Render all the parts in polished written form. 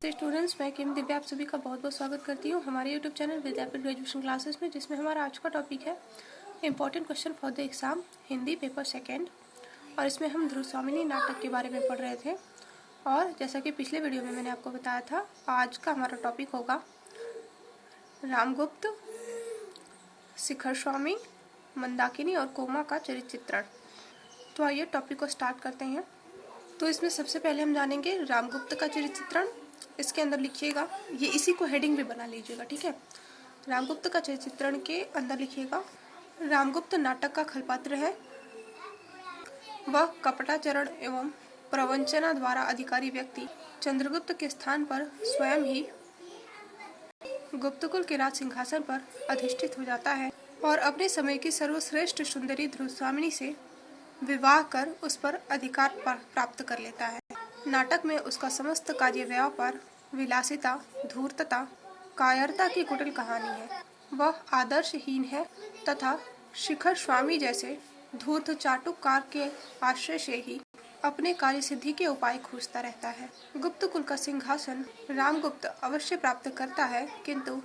Students, मैं किम दिव्या आप सभी का बहुत बहुत स्वागत करती हूँ हमारे यूट्यूब चैनल विद्यापीठ ग्रेजुएशन क्लासेस में, जिसमें हमारा आज का टॉपिक है important question for the exam Hindi paper second. और इसमें हम ध्रुवस्वामिनी नाटक के बारे में पढ़ रहे थे। और जैसा कि पिछले वीडियो में मैंने आपको बताया था, आज का हमारा टॉपिक होगा रामगुप्त, शिखर स्वामी, मंदाकिनी और कोमा का चरित्र चित्रण। तो आइए टॉपिक को स्टार्ट करते हैं। तो इसमें सबसे पहले हम जानेंगे रामगुप्त का चरित्र चित्रण। इसके अंदर लिखिएगा, ये इसी को हेडिंग भी बना लीजिएगा, ठीक है। रामगुप्त का चरित्र चित्रण के अंदर लिखिएगा, रामगुप्त नाटक का खलपात्र है। वह कपटाचरण एवं प्रवंचना द्वारा अधिकारी व्यक्ति चंद्रगुप्त के स्थान पर स्वयं ही गुप्तकुल के राज सिंहासन पर अधिष्ठित हो जाता है और अपने समय की सर्वश्रेष्ठ सुंदरी ध्रुवस्वामिनी से विवाह कर उस पर अधिकार प्राप्त कर लेता है। नाटक में उसका समस्त कार्य व्यापार, विलासिता, धूर्तता, कायरता की कुटिल कहानी है। वह आदर्शहीन है तथा शिखर स्वामी जैसे धूर्त चाटुकार के आश्रय से ही अपने कार्य सिद्धि के उपाय खोजता रहता है। गुप्त कुल का सिंहासन रामगुप्त अवश्य प्राप्त करता है, किंतु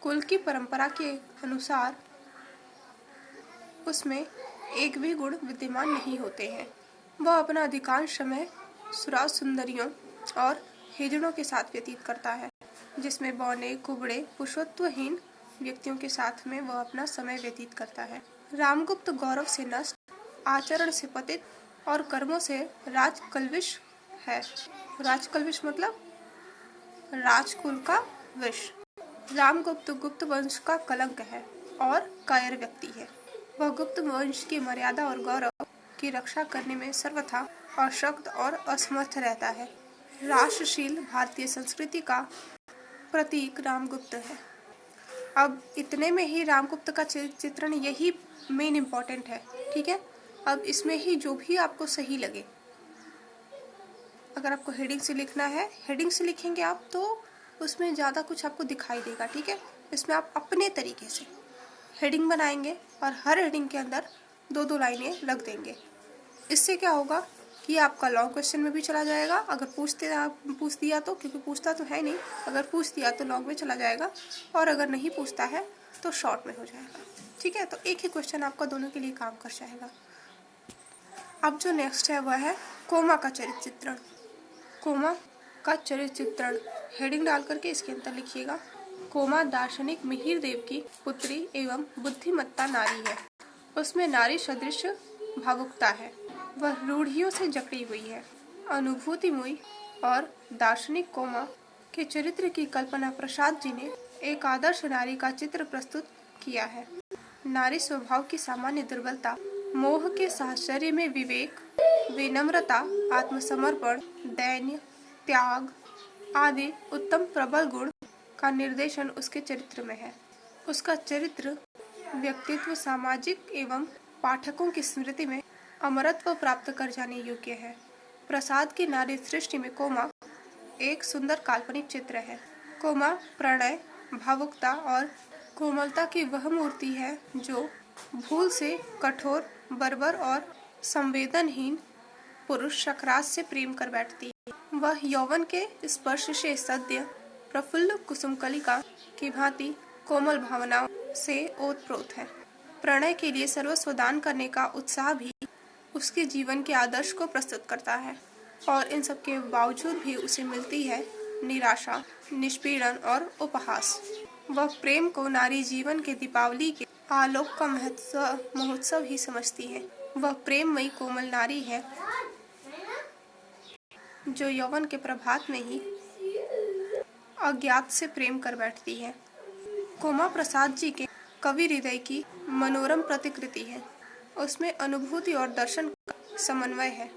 कुल की परंपरा के अनुसार उसमें एक भी गुण विद्यमान नहीं होते हैं। वह अपना अधिकांश समय सुराज सुंदरियों और हिजड़ों के साथ व्यतीत करता है, जिसमें बौने, कुबड़े, पुरुषत्वहीन व्यक्तियों के साथ में वह अपना समय व्यतीत करता है। रामगुप्त गौरव से नष्ट, आचरण से पतित और कर्मों से राजकलविश है। राजकलविश मतलब राजकुल का विष। रामगुप्त गुप्त वंश का कलंक है और कायर व्यक्ति है। वह गुप्त वंश की मर्यादा और गौरव की रक्षा करने में सर्वथा अशक्त और असमर्थ रहता है। राष्ट्रशील भारतीय संस्कृति का प्रतीक रामगुप्त है। अब इतने में ही रामगुप्त का चित्रण यही मेन इम्पोर्टेंट है, ठीक है। अब इसमें ही जो भी आपको सही लगे, अगर आपको हेडिंग से लिखना है, हेडिंग से लिखेंगे आप तो उसमें ज़्यादा कुछ आपको दिखाई देगा, ठीक है। इसमें आप अपने तरीके से हेडिंग बनाएंगे और हर हेडिंग के अंदर दो दो लाइनें रख देंगे। इससे क्या होगा कि आपका लॉन्ग क्वेश्चन में भी चला जाएगा, अगर पूछ दिया तो, क्योंकि पूछता तो है नहीं, अगर पूछ दिया तो लॉन्ग में चला जाएगा, और अगर नहीं पूछता है तो शॉर्ट में हो जाएगा, ठीक है। तो एक ही क्वेश्चन आपका दोनों के लिए काम कर जाएगा। अब जो नेक्स्ट है वह है कोमा का चरित्र चित्रण। कोमा का चरित्र चित्रण हेडिंग डाल करके इसके अंदर लिखिएगा, कोमा दार्शनिक मिहिर देव की पुत्री एवं बुद्धिमत्ता नारी है। उसमें नारी सदृश भावुकता है। वह रूढ़ियों से जकड़ी हुई है। अनुभूतिमयी और दार्शनिक कोमा के चरित्र की कल्पना प्रसाद जी ने एक आदर्श नारी का चित्र प्रस्तुत किया है। नारी स्वभाव की सामान्य दुर्बलता, मोह के साहचर्य में विवेक, विनम्रता, आत्मसमर्पण, दैन्य, त्याग आदि उत्तम प्रबल गुण का निर्देशन उसके चरित्र में है। उसका चरित्र व्यक्तित्व सामाजिक एवं पाठकों की स्मृति में अमरत्व प्राप्त कर जाने योग्य है। प्रसाद की नारी सृष्टि में कोमा एक सुंदर काल्पनिक चित्र है। कोमा प्रणय, भावुकता और कोमलता की वह मूर्ति है जो भूल से कठोर, बर्बर और संवेदनहीन पुरुष शकराज से प्रेम कर बैठती है। वह यौवन के स्पर्श से सद्य प्रफुल्ल कुसुमकलिका की भांति कोमल भावनाओं से ओतप्रोत है। प्रणय के लिए सर्वस्व दान करने का उत्साह भी उसके जीवन के आदर्श को प्रस्तुत करता है, और इन सब के बावजूद भी उसे मिलती है निराशा, निष्पीड़न और उपहास। वह प्रेम को नारी जीवन के दीपावली के आलोक का महोत्सव ही समझती है। वह प्रेममयी कोमल नारी है जो यौवन के प्रभात में ही अज्ञात से प्रेम कर बैठती है। कोमा प्रसाद जी के कवि हृदय की मनोरम प्रतिकृति है। उसमें अनुभूति और दर्शन का समन्वय है।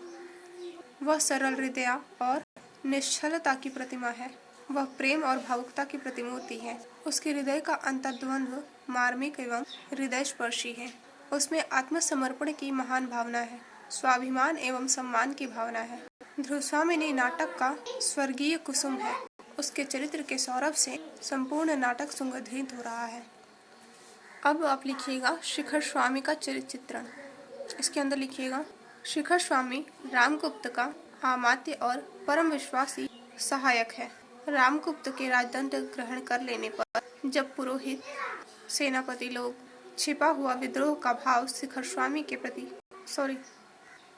वह सरल हृदय और निश्चलता की प्रतिमा है। वह प्रेम और भावुकता की प्रतिमूर्ति है। उसके हृदय का अंतर्द्वंद्व मार्मिक एवं हृदय स्पर्शी है। उसमें आत्मसमर्पण की महान भावना है। स्वाभिमान एवं सम्मान की भावना है। ध्रुवस्वामिनी नाटक का स्वर्गीय कुसुम है। उसके चरित्र के सौरभ से संपूर्ण नाटक सुगंधित हो रहा है। अब आप लिखिएगा शिखर स्वामी का चरित्र चित्रण। इसके अंदर लिखिएगा, शिखर स्वामी रामगुप्त का अमात्य और परम विश्वासी सहायक है। रामगुप्त के राजदंड ग्रहण कर लेने पर जब पुरोहित, सेनापति लोग छिपा हुआ विद्रोह का भाव शिखर स्वामी के प्रति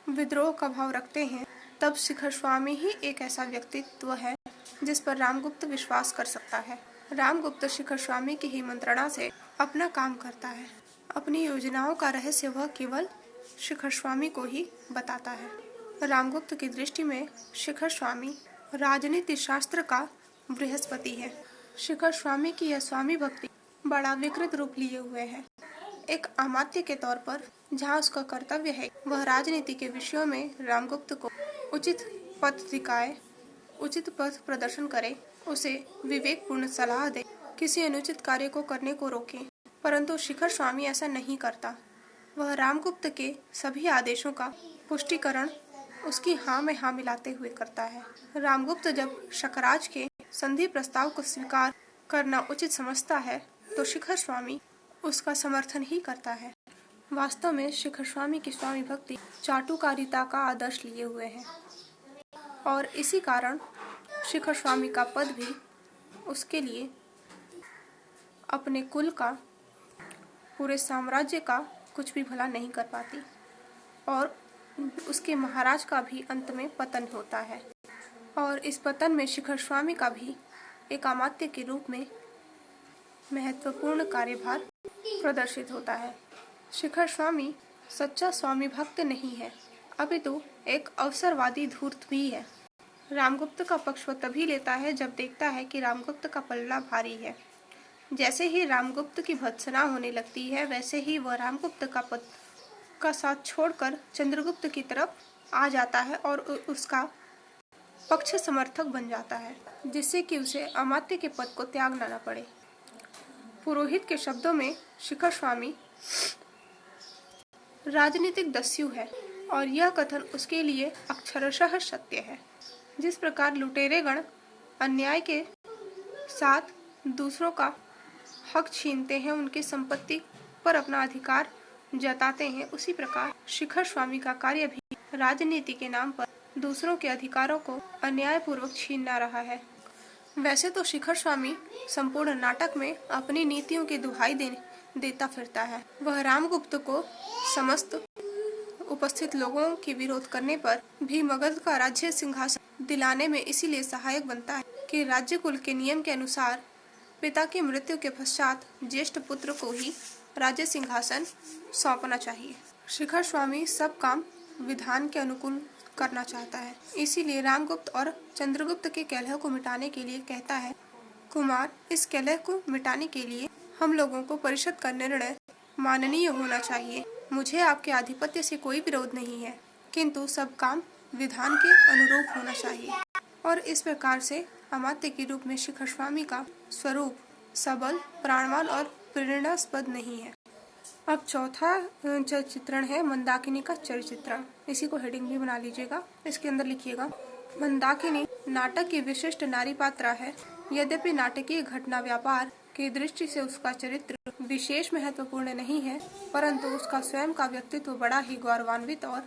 विद्रोह का भाव रखते हैं, तब शिखर स्वामी ही एक ऐसा व्यक्तित्व है जिस पर रामगुप्त विश्वास कर सकता है। रामगुप्त शिखर स्वामी की ही मंत्रणा से अपना काम करता है। अपनी योजनाओं का रहस्य वह केवल शिखर स्वामी को ही बताता है। रामगुप्त की दृष्टि में शिखर स्वामी राजनीति शास्त्र का बृहस्पति है। शिखर स्वामी की यह स्वामी भक्ति बड़ा विकृत रूप लिए हुए है। एक अमात्य के तौर पर जहाँ उसका कर्तव्य है वह राजनीति के विषयों में रामगुप्त को उचित पथ दिखाए, उचित पथ प्रदर्शन करे, उसे विवेकपूर्ण सलाह दे, किसी अनुचित कार्य को करने को रोके, परंतु शिखर स्वामी ऐसा नहीं करता। वह रामगुप्त के सभी आदेशों का पुष्टिकरण उसकी हाँ में हाँ मिलाते हुए करता है। रामगुप्त जब शकराज के संधि प्रस्ताव को स्वीकार करना उचित समझता है तो शिखर स्वामी उसका समर्थन ही करता है। वास्तव में शिखर स्वामी की स्वामी भक्ति चाटुकारिता का आदर्श लिए हुए है और इसी कारण शिखर स्वामी का पद भी उसके लिए अपने कुल का, पूरे साम्राज्य का कुछ भी भला नहीं कर पाती और उसके महाराज का भी अंत में पतन होता है। और इस पतन में शिखर स्वामी का भी एक अमात्य के रूप में महत्वपूर्ण कार्यभार प्रदर्शित होता है। शिखर स्वामी सच्चा स्वामी भक्त नहीं है, अपितु एक अवसरवादी धूर्त भी है। रामगुप्त का पक्ष वह तभी लेता है जब देखता है कि रामगुप्त का पल्ला भारी है। जैसे ही रामगुप्त की भर्त्सना होने लगती है वैसे ही वह रामगुप्त का साथ छोड़कर चंद्रगुप्त की तरफ आ जाता है और उसका पक्ष समर्थक बन जाता है, जिससे कि उसे अमात्य के पद को त्यागना न पड़े। पुरोहित के शब्दों में शिखर स्वामी राजनीतिक दस्यु है और यह कथन उसके लिए अक्षरशः सत्य है। जिस प्रकार लुटेरेगण अन्याय के साथ दूसरों का हक छीनते हैं, उनकी संपत्ति पर अपना अधिकार जताते हैं, उसी प्रकार शिखर स्वामी का कार्य भी राजनीति के नाम पर दूसरों के अधिकारों को अन्यायपूर्वक छीनना रहा है। वैसे तो शिखर स्वामी संपूर्ण नाटक में अपनी नीतियों की दुहाई देता फिरता है। वह रामगुप्त को समस्त उपस्थित लोगों के विरोध करने पर भी मगध का राज्य सिंहासन दिलाने में इसीलिए सहायक बनता है कि राज्य कुल के नियम के अनुसार पिता की मृत्यु के पश्चात ज्येष्ठ पुत्र को ही राज्य सिंहासन सौंपना चाहिए। शिखर स्वामी सब काम विधान के अनुकूल करना चाहता है, इसीलिए रामगुप्त और चंद्रगुप्त के कलह को मिटाने के लिए कहता है, कुमार, इस कलह को मिटाने के लिए हम लोगों को परिषद का निर्णय माननीय होना चाहिए। मुझे आपके आधिपत्य से कोई विरोध नहीं है, किंतु सब काम विधान के अनुरूप होना चाहिए। और इस प्रकार से अमात्य के रूप में शिखर स्वामी का स्वरूप सबल, प्राणवान और प्रेरणास्पद नहीं है। अब चौथा चित्रण है मंदाकिनी का चरित्र। इसी को हेडिंग भी बना लीजिएगा। इसके अंदर लिखिएगा, मंदाकिनी नाटक की विशिष्ट नारी पात्रा है। यद्यपि नाटकीय घटना व्यापार की दृष्टि से उसका चरित्र विशेष महत्वपूर्ण नहीं है, परंतु उसका स्वयं का व्यक्तित्व बड़ा ही गौरवान्वित और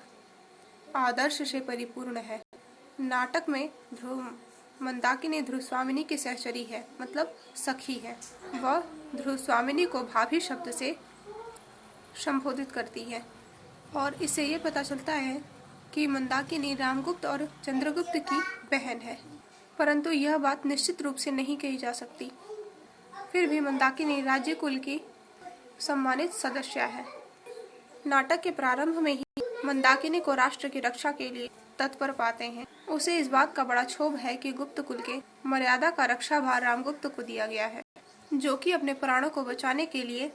आदर्श से परिपूर्ण है। नाटक में मंदाकिनी ध्रुवस्वामिनी की सहचरी है, मतलब सखी है। वह ध्रुवस्वामिनी को भाभी शब्द से संबोधित करती है और इससे ये पता चलता है कि मंदाकिनी रामगुप्त और चंद्रगुप्त की बहन है, परंतु यह बात निश्चित रूप से नहीं कही जा सकती। फिर भी मंदाकिनी राज्य कुल की सम्मानित सदस्य है। नाटक के प्रारंभ में ही मंदाकिनी को राष्ट्र की रक्षा के लिए तत्पर पाते हैं। उसे इस बात का बड़ा क्षोभ है कि गुप्त कुल के मर्यादा का रक्षा भार रामगुप्त को दिया गया है, जो कि अपने प्राणों को बचाने के लिए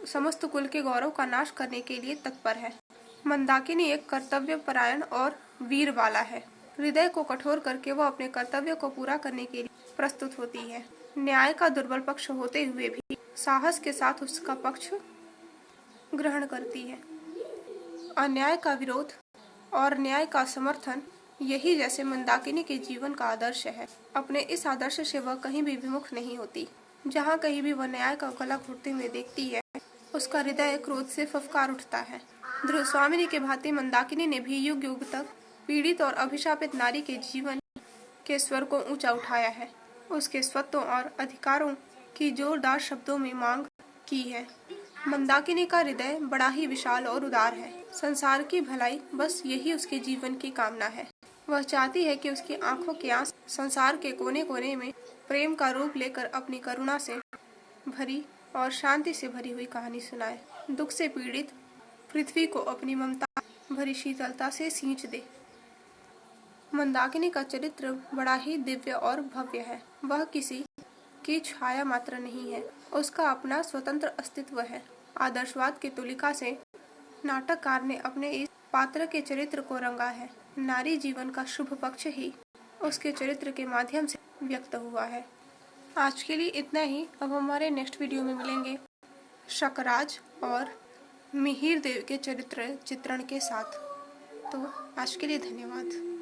समस्त कुल के गौरव का नाश करने के लिए तत्पर है। मंदाकिनी एक कर्तव्यपरायण और वीर बाला है। हृदय को कठोर करके वह अपने कर्तव्य को पूरा करने के लिए प्रस्तुत होती है। न्याय का दुर्बल पक्ष होते हुए भी साहस के साथ उसका पक्ष ग्रहण करती है। अन्याय का विरोध और न्याय का समर्थन, यही जैसे मंदाकिनी के जीवन का आदर्श है। अपने इस आदर्श से वह कहीं भी विमुख नहीं होती। जहाँ कहीं भी वह न्याय का गला घोटते हुए देखती है, उसका हृदय क्रोध से फफकार उठता है। ध्रुवस्वामिनी के भांति मंदाकिनी ने भी युग युग तक पीड़ित और अभिशापित नारी के जीवन के स्वर को ऊंचा उठाया है, उसके स्वत्वों और अधिकारों की जोरदार शब्दों में मांग की है। मंदाकिनी का हृदय बड़ा ही विशाल और उदार है। संसार की भलाई, बस यही उसके जीवन की कामना है। वह चाहती है कि उसकी आंखों के आंसू संसार के कोने कोने में प्रेम का रूप लेकर अपनी करुणा से भरी और शांति से भरी हुई कहानी सुनाए। दुख से पीड़ित पृथ्वी को अपनी ममता भरी शीतलता से सींच दे। मंदाकिनी का चरित्र बड़ा ही दिव्य और भव्य है। वह किसी की छाया मात्र नहीं है, उसका अपना स्वतंत्र अस्तित्व है। आदर्शवाद की तुलिका से नाटककार ने अपने इस पात्र के चरित्र को रंगा है। नारी जीवन का शुभ पक्ष ही उसके चरित्र के माध्यम से व्यक्त हुआ है। आज के लिए इतना ही। अब हमारे नेक्स्ट वीडियो में मिलेंगे शकराज और मिहिर देव के चरित्र चित्रण के साथ। तो आज के लिए धन्यवाद।